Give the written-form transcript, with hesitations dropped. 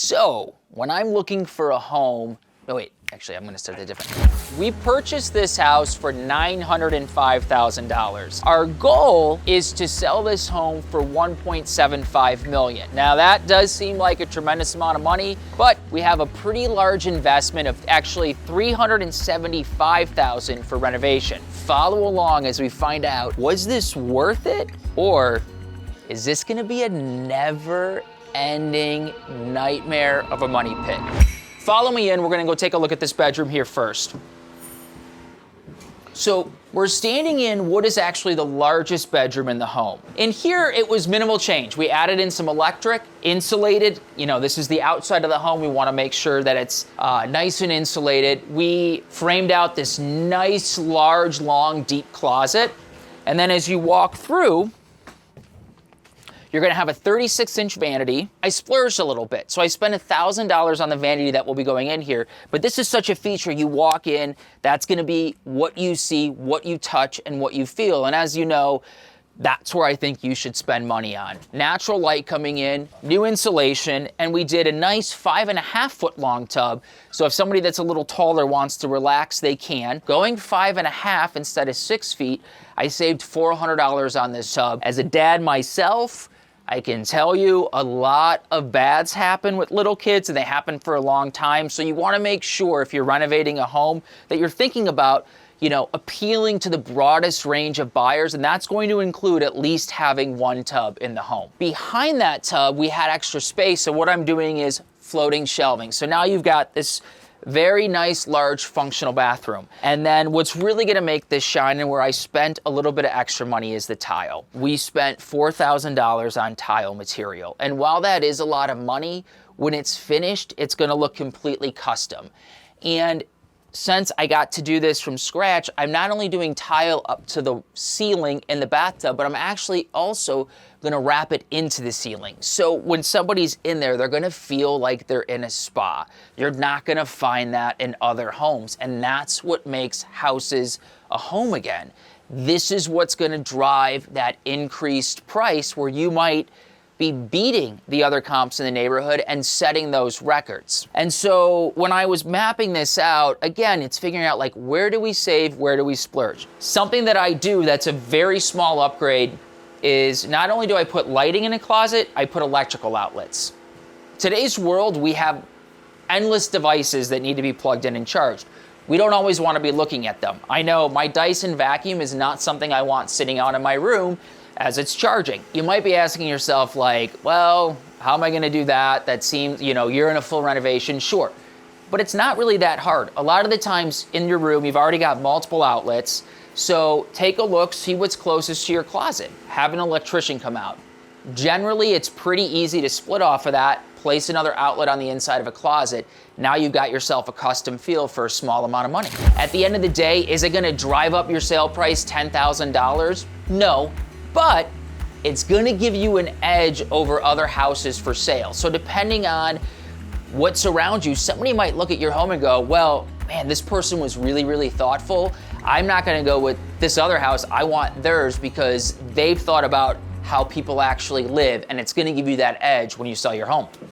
So, when I'm looking for a home, oh wait, actually I'm gonna start that different. We purchased this house for $905,000. Our goal is to sell this home for $1.75 million. Now that does seem like a tremendous amount of money, but we have a pretty large investment of actually $375,000 for renovation. Follow along as we find out, was this worth it? Or is this gonna be a never-ending nightmare of a money pit? Follow me in, we're gonna go take a look at this bedroom here first. So we're standing in what is actually the largest bedroom in the home. In here, it was minimal change. We added in some electric, insulated. You know, this is the outside of the home. We wanna make sure that it's nice and insulated. We framed out this nice, large, long, deep closet. And then as you walk through, you're gonna have a 36-inch vanity. I splurged a little bit, so I spent $1,000 on the vanity that will be going in here, but this is such a feature. You walk in, that's gonna be what you see, what you touch, and what you feel. And as you know, that's where I think you should spend money on. Natural light coming in, new insulation, and we did a nice 5.5-foot long tub. So if somebody that's a little taller wants to relax, they can. Going 5.5 instead of 6 feet, I saved $400 on this tub. As a dad myself, I can tell you a lot of bads happen with little kids, and they happen for a long time. So you wanna make sure if you're renovating a home that you're thinking about, you know, appealing to the broadest range of buyers, and that's going to include at least having one tub in the home. Behind that tub, we had extra space, so what I'm doing is floating shelving. So now you've got this very nice, large, functional bathroom. And then what's really gonna make this shine, and where I spent a little bit of extra money, is the tile. We spent $4,000 on tile material. And while that is a lot of money, when it's finished, it's gonna look completely custom. And since I got to do this from scratch, I'm not only doing tile up to the ceiling in the bathtub, but I'm actually also gonna wrap it into the ceiling. So when somebody's in there, they're gonna feel like they're in a spa. You're not gonna find that in other homes, and that's what makes houses a home again. This is what's gonna drive that increased price, where you might be beating the other comps in the neighborhood and setting those records. And so when I was mapping this out, again, it's figuring out, like, where do we save, where do we splurge? Something that I do that's a very small upgrade is not only do I put lighting in a closet, I put electrical outlets. Today's world, we have endless devices that need to be plugged in and charged. We don't always want to be looking at them. I know my Dyson vacuum is not something I want sitting out in my room as it's charging. You might be asking yourself, like, well, how am I gonna do that? That seems, you know, you're in a full renovation, sure. But it's not really that hard. A lot of the times in your room, you've already got multiple outlets. So take a look, see what's closest to your closet. Have an electrician come out. Generally, it's pretty easy to split off of that, place another outlet on the inside of a closet. Now you've got yourself a custom feel for a small amount of money. At the end of the day, is it gonna drive up your sale price $10,000? No. But it's gonna give you an edge over other houses for sale. So depending on what's around you, somebody might look at your home and go, well, man, this person was really, really thoughtful. I'm not gonna go with this other house, I want theirs, because they've thought about how people actually live, and it's gonna give you that edge when you sell your home.